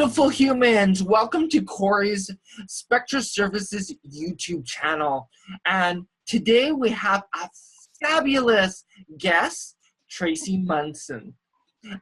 beautiful humans. Welcome to Corey's Spectra Services YouTube channel. And today we have a fabulous guest, Tracy Munson.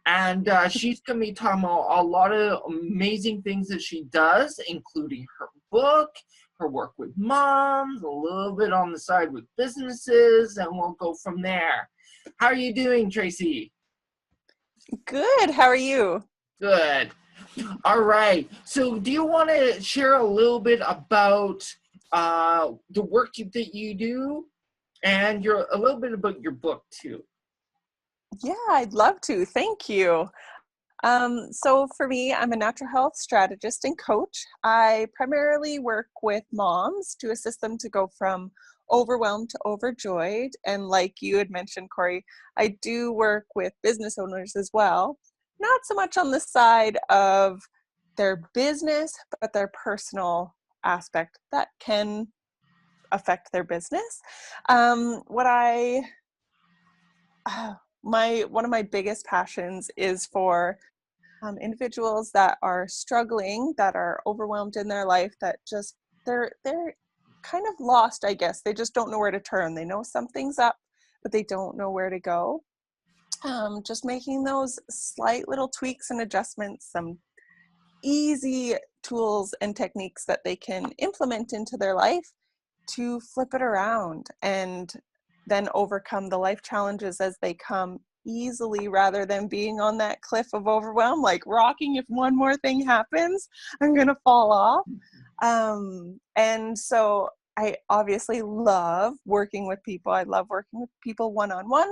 And she's going to be talking about a lot of amazing things that she does, including her book, her work with moms, a little bit on the side with businesses, and we'll go from there. How are you doing, Tracy? Good. How are you? Good. All right. So do you want to share a little bit about the work that you do and a little bit about your book too? Yeah, I'd love to. Thank you. So for me, I'm a natural health strategist and coach. I primarily work with moms to assist them to go from overwhelmed to overjoyed. And like you had mentioned, Corey, I do work with business owners as well. Not so much on the side of their business, but their personal aspect that can affect their business. One of my biggest passions is for individuals that are struggling, that are overwhelmed in their life, that just they're kind of lost, I guess. They just don't know where to turn. They know something's up, but they don't know where to go. Just making those slight little tweaks and adjustments, some easy tools and techniques that they can implement into their life to flip it around and then overcome the life challenges as they come easily, rather than being on that cliff of overwhelm, like rocking. If one more thing happens, I'm gonna fall off. And so I obviously love working with people. I love working with people one-on-one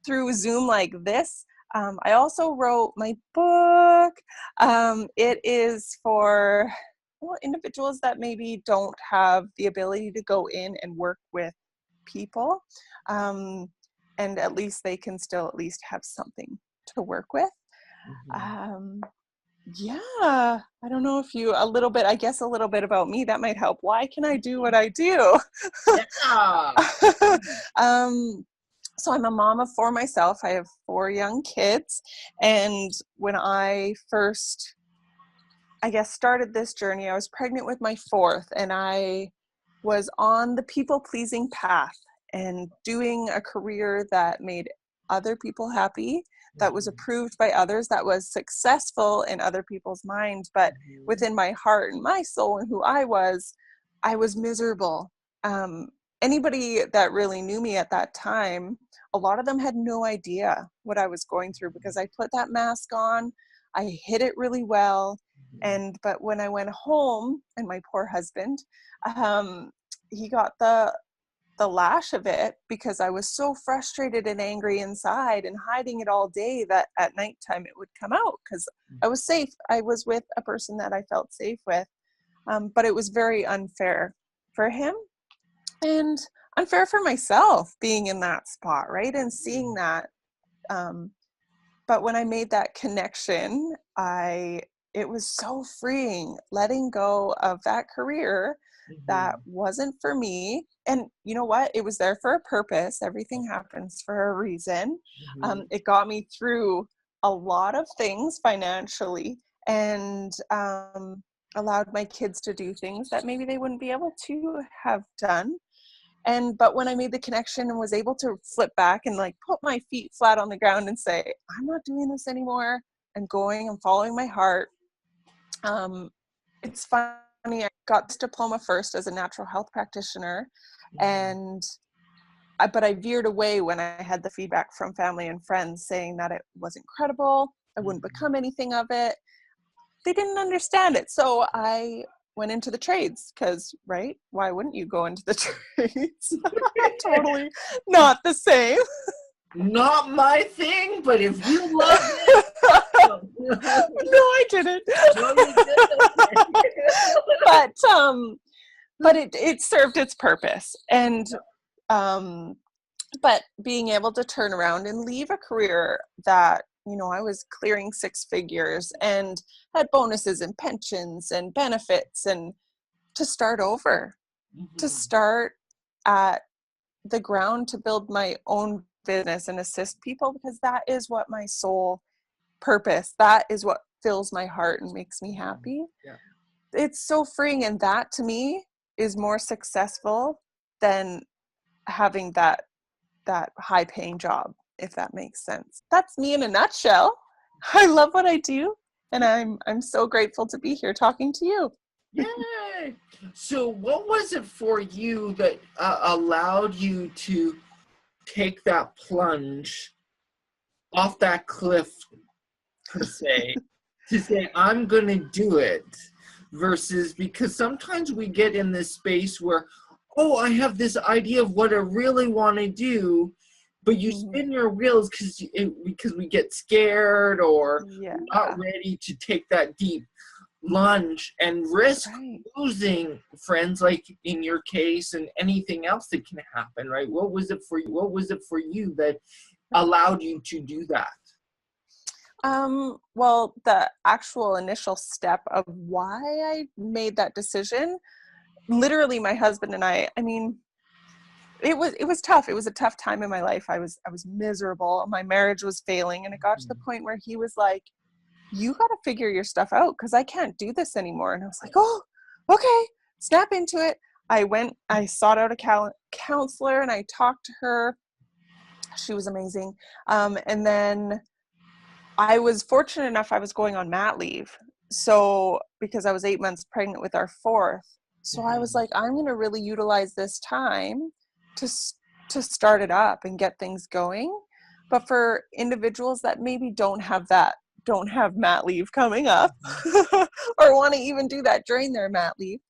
through Zoom like this. I also wrote my book. It is for individuals that maybe don't have the ability to go in and work with people. And at least they can still at least have something to work with. Yeah, I don't know if a little bit about me, that might help. Why can I do what I do? Yeah. So I'm a mom of four myself. I have 4 young kids. And when I first, started this journey, I was pregnant with my 4th, and I was on the people-pleasing path and doing a career that made other people happy, that was approved by others, that was successful in other people's minds, but within my heart and my soul and who I was miserable. Anybody that really knew me at that time, a lot of them had no idea what I was going through, because I put that mask on, I hid it really well. But when I went home, and my poor husband, he got the lash of it, because I was so frustrated and angry inside and hiding it all day, that at nighttime it would come out, because I was safe. I was with a person that I felt safe with. But it was very unfair for him and unfair for myself, being in that spot, right? And seeing that. But when I made that connection, it was so freeing, letting go of that career that wasn't for me. And you know what? It was there for a purpose. Everything happens for a reason. It got me through a lot of things financially, and allowed my kids to do things that maybe they wouldn't be able to have done. But when I made the connection and was able to flip back and put my feet flat on the ground and say, I'm not doing this anymore, and following my heart. It's funny, I got this diploma first as a natural health practitioner, but I veered away when I had the feedback from family and friends saying that it was incredible. I wouldn't become anything of it. They didn't understand it. So I went into the trades, because, right? Why wouldn't you go into the trades? Totally not the same. Not my thing, but if you love it. No, I didn't. No, you didn't. But it served its purpose. And but being able to turn around and leave a career that, I was clearing 6 figures and had bonuses and pensions and benefits, and to start over, to start at the ground, to build my own business and assist people, because that is what my soul purpose, that is what fills my heart and makes me happy. Yeah. It's so freeing, and that to me is more successful than having that high paying job, if that makes sense. That's me in a nutshell. I love what I do, and I'm so grateful to be here talking to you. Yay! So what was it for you that allowed you to take that plunge off that cliff, per se, to say, I'm going to do it, versus, because sometimes we get in this space where, oh, I have this idea of what I really want to do, but you spin your wheels because we get scared or not ready to take that deep lunge and risk losing friends, like in your case, and anything else that can happen, right? What was it for you? What was it for you that allowed you to do that? Well, the actual initial step of why I made that decision, literally my husband and I mean, it was tough. It was a tough time in my life. I was miserable. My marriage was failing, and it got to the point where he was like, you got to figure your stuff out, because I can't do this anymore. And I was like, oh, okay, snap into it. I sought out a counselor, and I talked to her. She was amazing. And then I was fortunate enough, I was going on mat leave. So, because I was 8 months pregnant with our fourth. So I was like, I'm going to really utilize this time to start it up and get things going. But for individuals that maybe don't have mat leave coming up or want to even do that during their mat leave,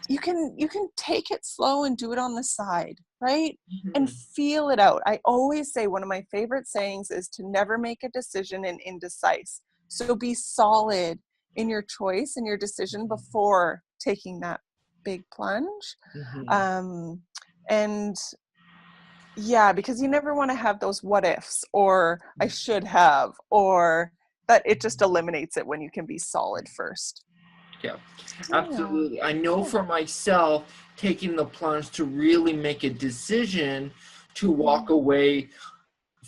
you can take it slow and do it on the side, right? And feel it out. I always say, one of my favorite sayings is to never make a decision and indecisive. So be solid in your choice and your decision before taking that big plunge. And yeah, because you never want to have those what ifs, or I should have, or that it just eliminates it when you can be solid first. Yeah, absolutely. I know for myself, taking the plunge to really make a decision to walk away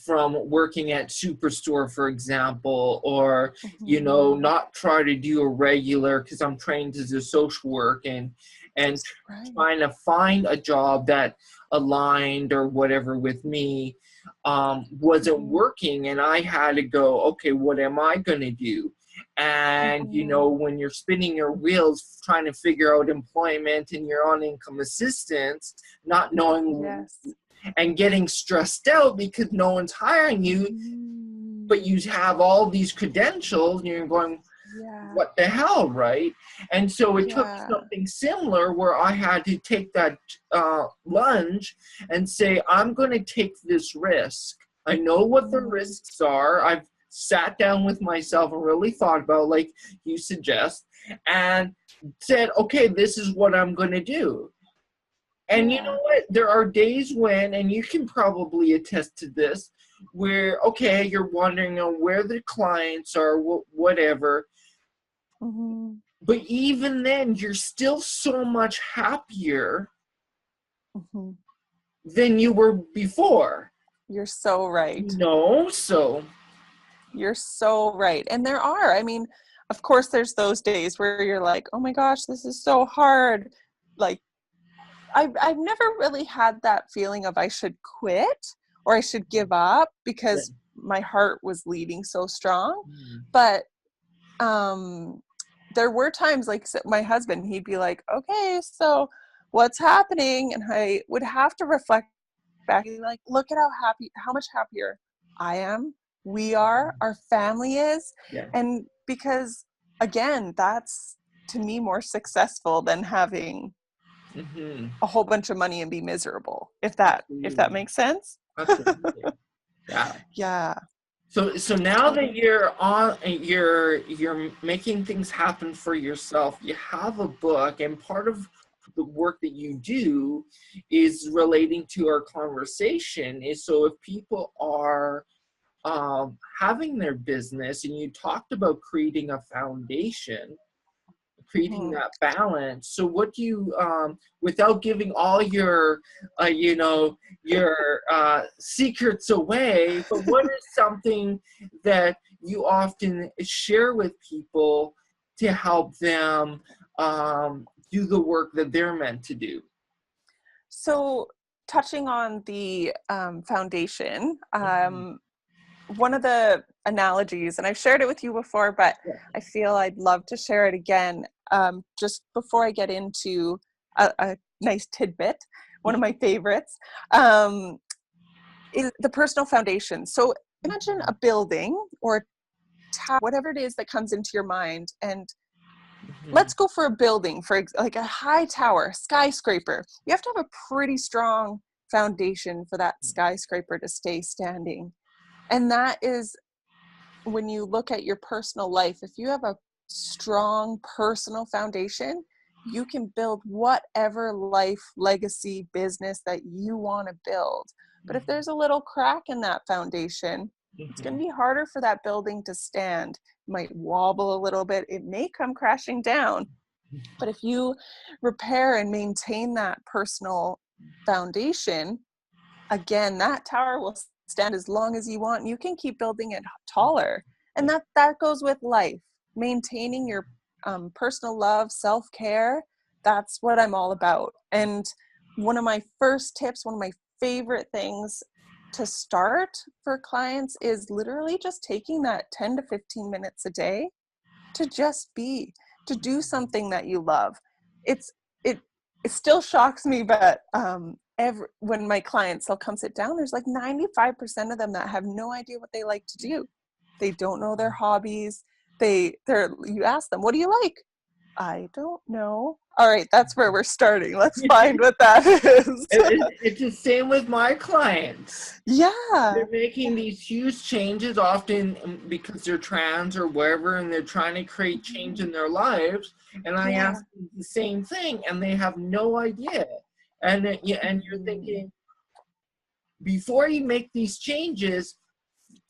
from working at Superstore, for example, or, not try to do a regular, because I'm trained as a social work, and trying to find a job that aligned or whatever with me wasn't working. And I had to go, okay, what am I going to do? And, when you're spinning your wheels, trying to figure out employment and you're on income assistance, not knowing and getting stressed out because no one's hiring you, but you have all these credentials and you're going, what the hell, right? And so it took something similar where I had to take that lunge and say, I'm going to take this risk. I know what the risks are. I've sat down with myself and really thought about, like you suggest, and said, okay, this is what I'm going to do. And you know what? There are days when, and you can probably attest to this, where, okay, you're wondering where the clients are, whatever. But even then, you're still so much happier than you were before. You're so right. So you're so right. And there are, I mean, of course, there's those days where you're like, oh my gosh, this is so hard. Like, I've never really had that feeling of I should quit or I should give up, because my heart was leading so strong. But there were times, like my husband, he'd be like, okay, so what's happening? And I would have to reflect back, like, look at how much happier I am, we are, our family is. And because, again, that's to me more successful than having a whole bunch of money and be miserable, if that makes sense. Absolutely. So now that you're making things happen for yourself, you have a book, and part of the work that you do is relating to our conversation. Is so if people are having their business, and you talked about creating a foundation, creating that balance. So what do you, without giving all your, your secrets away, but what is something that you often share with people to help them do the work that they're meant to do? So touching on the foundation, one of the analogies, and I've shared it with you before, but I feel I'd love to share it again, just before I get into a nice tidbit. One of my favorites is the personal foundation. So imagine a building or a tower, whatever it is that comes into your mind, and let's go for a building, like a high tower, skyscraper. You have to have a pretty strong foundation for that skyscraper to stay standing. And that is when you look at your personal life. If you have a strong personal foundation, you can build whatever life, legacy, business that you want to build. But if there's a little crack in that foundation, it's going to be harder for that building to stand. It might wobble a little bit. It may come crashing down. But if you repair and maintain that personal foundation, again, that tower will stand as long as you want. You can keep building it taller. And that goes with life. Maintaining your personal love, self-care, that's what I'm all about. And one of my first tips, one of my favorite things to start for clients is literally just taking that 10 to 15 minutes a day to just be, to do something that you love. It still shocks me, but when my clients, they'll come sit down, there's like 95% of them that have no idea what they like to do. They don't know their hobbies. You ask them, what do you like? I don't know. All right, that's where we're starting. Let's find what that is. It's the same with my clients. Yeah. They're making these huge changes, often because they're trans or wherever, and they're trying to create change in their lives. And I ask them the same thing, and they have no idea. And you're thinking, before you make these changes,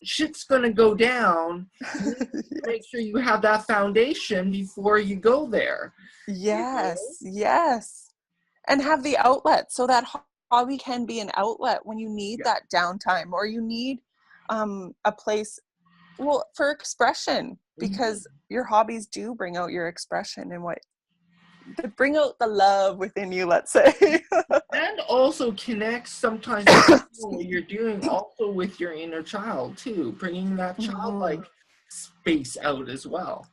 shit's gonna go down. You need to make sure you have that foundation before you go there. Yes, yes. And have the outlet, so that hobby can be an outlet when you need that downtime, or you need a place, for expression, because your hobbies do bring out your expression and bring out the love within you, let's say. And also connect sometimes with what you're doing also with your inner child too, bringing that childlike space out as well.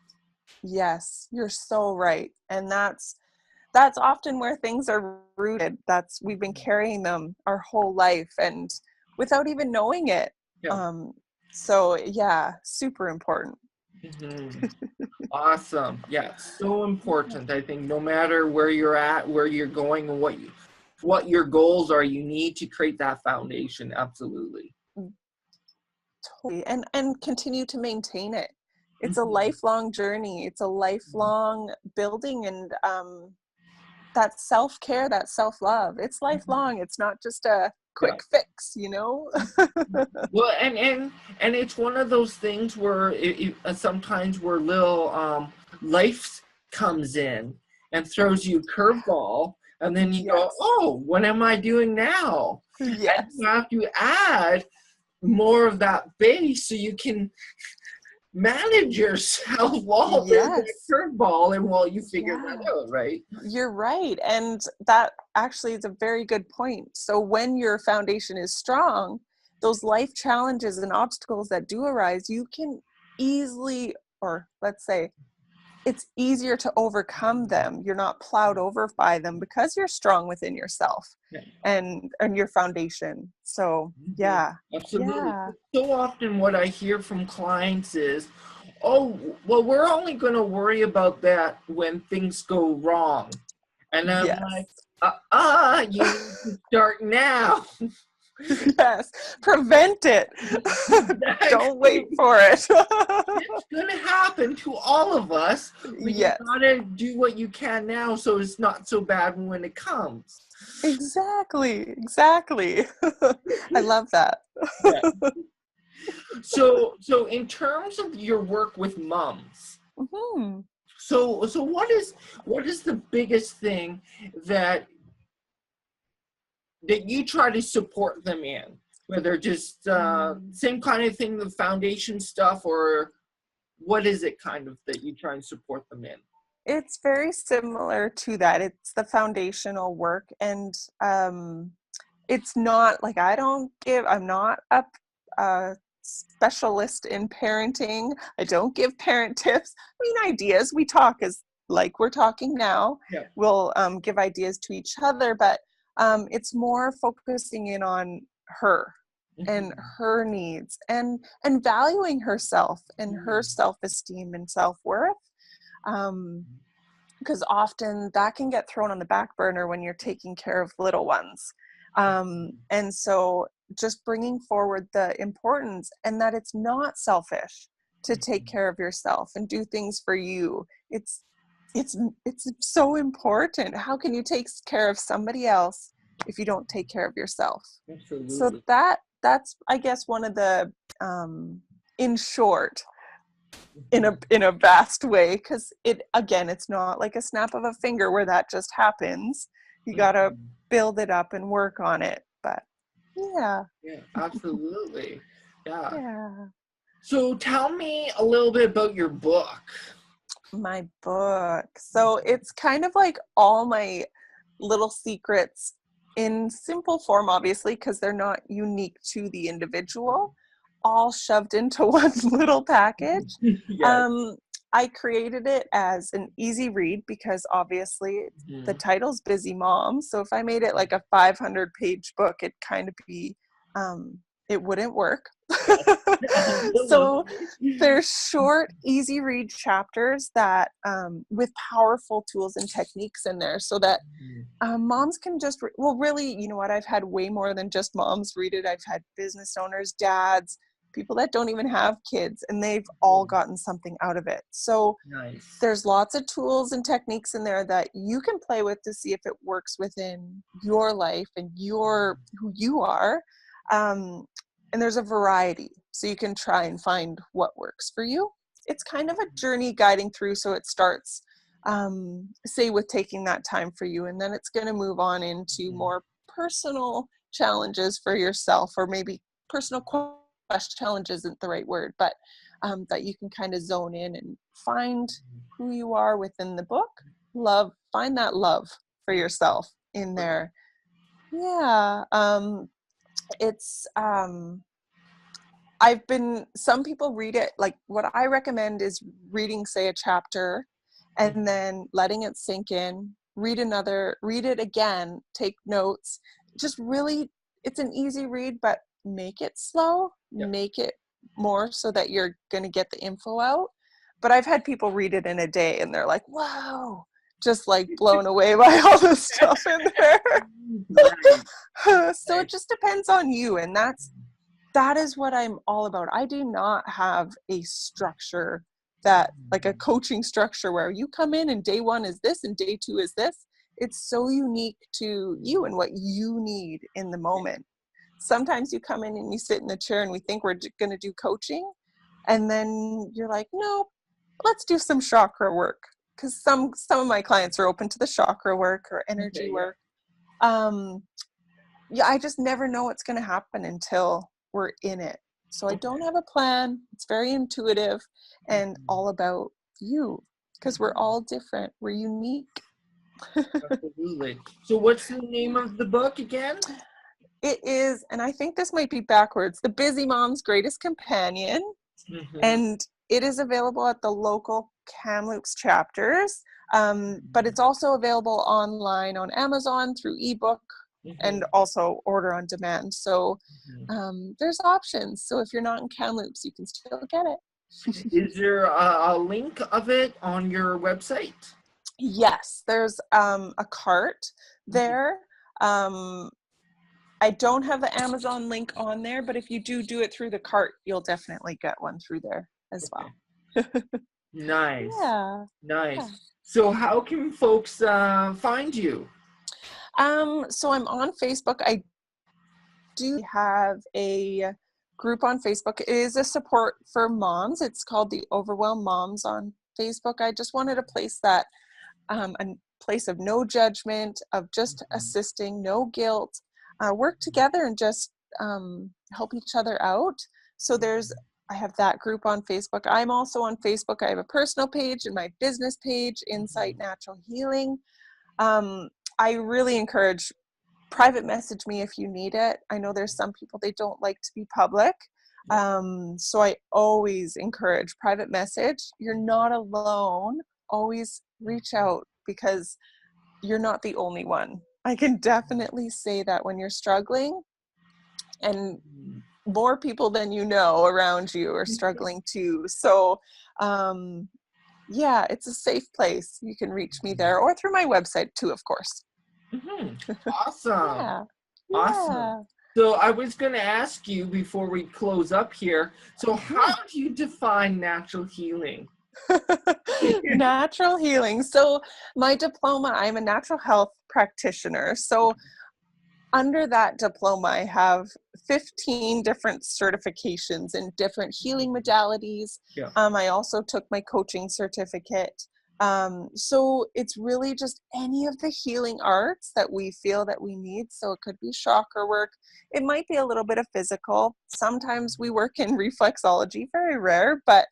Yes, you're so right. And that's often where things are rooted. We've been carrying them our whole life and without even knowing it. So yeah, super important. Awesome. Yeah, so important. I think no matter where you're at, where you're going, and what your goals are, you need to create that foundation. Absolutely. Totally. And continue to maintain it. It's a lifelong journey. It's a lifelong building, and that self-care, that self-love, it's lifelong. It's not just a quick fix, Well, and it's one of those things where sometimes where little life comes in and throws you a curveball, and then you go, oh, what am I doing now? Yes. And you have to add more of that base so you can manage yourself while there's a curveball and while you figure that out, right? You're right. And that actually is a very good point. So when your foundation is strong, those life challenges and obstacles that do arise, you can easily, or let's say, it's easier to overcome them. You're not plowed over by them because you're strong within yourself and your foundation. So Absolutely. So often what I hear from clients is, oh, well, we're only going to worry about that when things go wrong. And I'm like, you need to start now. Yes, prevent it. Don't wait for it. It's gonna happen to all of us. But you gotta do what you can now, so it's not so bad when it comes. Exactly. I love that. So in terms of your work with moms, so what is the biggest thing that you try to support them in? Whether just same kind of thing, the foundation stuff, or what is it kind of that you try and support them in? It's very similar to that. It's the foundational work, and it's not like I'm not a specialist in parenting. I don't give parent tips. I mean, ideas. We talk as like we're talking now. Yeah. We'll give ideas to each other, but it's more focusing in on her and her needs and valuing herself and her self-esteem and self-worth. Because often that can get thrown on the back burner when you're taking care of little ones. And so just bringing forward the importance and that it's not selfish to take care of yourself and do things for you. It's so important. How can you take care of somebody else if you don't take care of yourself? Absolutely. So that's I guess one of the in short, in a vast way, because it's not like a snap of a finger where that just happens. You gotta build it up and work on it. But yeah, absolutely. Yeah. So tell me a little bit about your book. My book. So it's kind of like all my little secrets in simple form, obviously, because they're not unique to the individual, all shoved into one little package. Yes. I created it as an easy read because obviously the title's Busy Mom. So if I made it like a 500-page book, it'd kind of be, it wouldn't work. So they're short, easy read chapters that with powerful tools and techniques in there so that moms can just, really, you know what, I've had way more than just moms read it. I've had business owners, dads, people that don't even have kids, and they've all gotten something out of it. So there's lots of tools and techniques in there that you can play with to see if it works within your life and who you are. And there's a variety, so you can try and find what works for you. It's kind of a journey guiding through, so it starts, say, with taking that time for you, and then it's going to move on into more personal challenges for yourself, or maybe personal challenge isn't the right word, but that you can kind of zone in and find who you are within the book. Find that love for yourself in there. Yeah. It's some people read it, like what I recommend is reading, say, a chapter and then letting it sink in, read it again, take notes. Just really, it's an easy read, but make it slow, make it more so that you're going to get the info out. But I've had people read it in a day and they're like, wow, just like blown away by all the stuff in there. So it just depends on you. And that is what I'm all about. I do not have a structure like a coaching structure where you come in and day one is this and day two is this. It's so unique to you and what you need in the moment. Sometimes you come in and you sit in the chair and we think we're going to do coaching. And then you're like, no, let's do some chakra work. Because some of my clients are open to the chakra work or energy work. I just never know what's going to happen until we're in it. So I don't have a plan. It's very intuitive and all about you, because we're all different. We're unique. Absolutely. So what's the name of the book again? It is, and I think this might be backwards, The Busy Mom's Greatest Companion. And it is available at the local Kamloops chapters, but it's also available online on Amazon through ebook and also order on demand. So there's options. So if you're not in Kamloops, you can still get it. Is there a link of it on your website? Yes, there's a cart there. I don't have the Amazon link on there, but if you do it through the cart, you'll definitely get one through there as well. Nice. Yeah. Nice. Yeah. So how can folks find you? So I'm on Facebook. I do have a group on Facebook. It is a support for moms. It's called the Overwhelmed Moms on Facebook. I just wanted a place that, a place of no judgment, of just assisting, no guilt, work together and just help each other out. So I have that group on Facebook. I'm also on Facebook. I have a personal page and my business page, Insight Natural Healing. I really encourage private message me if you need it. I know there's some people, they don't like to be public. So I always encourage private message. You're not alone. Always reach out because you're not the only one. I can definitely say that when you're struggling, and more people than you know around you are struggling too. So yeah, it's a safe place. You can reach me there or through my website too, of course. Awesome. Yeah. Awesome. So I was going to ask you before we close up here, so how do you define natural healing? Natural healing. So my diploma, I'm a natural health practitioner. So under that diploma, I have 15 different certifications in different healing modalities. Yeah. I also took my coaching certificate. So it's really just any of the healing arts that we feel that we need. So it could be chakra work. It might be a little bit of physical. Sometimes we work in reflexology, very rare, but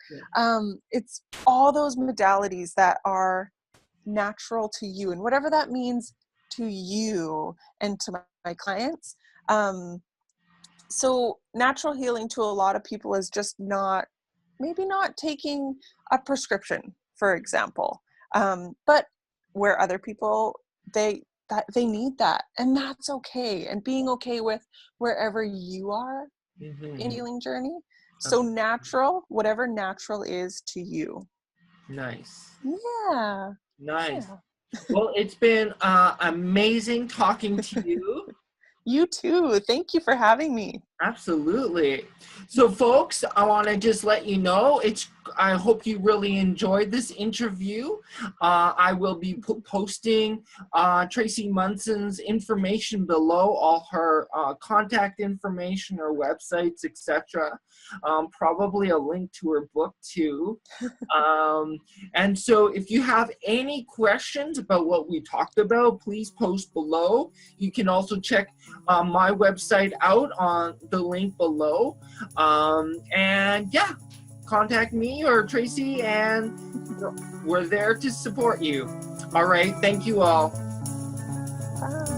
it's all those modalities that are natural to you, and whatever that means to you and to my clients. So natural healing to a lot of people is just maybe not taking a prescription, for example, but where other people, they need that, and that's okay. And being okay with wherever you are in healing journey. So natural, whatever natural is to you. Nice. Yeah. Nice. Yeah. Well, it's been amazing talking to you. You too. Thank you for having me. Absolutely. So folks, I want to just let you know, I hope you really enjoyed this interview. I will be posting Tracy Munson's information below, all her contact information, her websites, etc. Probably a link to her book too. And so if you have any questions about what we talked about, please post below. You can also check my website out on the link below. And yeah, contact me or Tracy, and we're there to support you. All right, thank you all. Bye.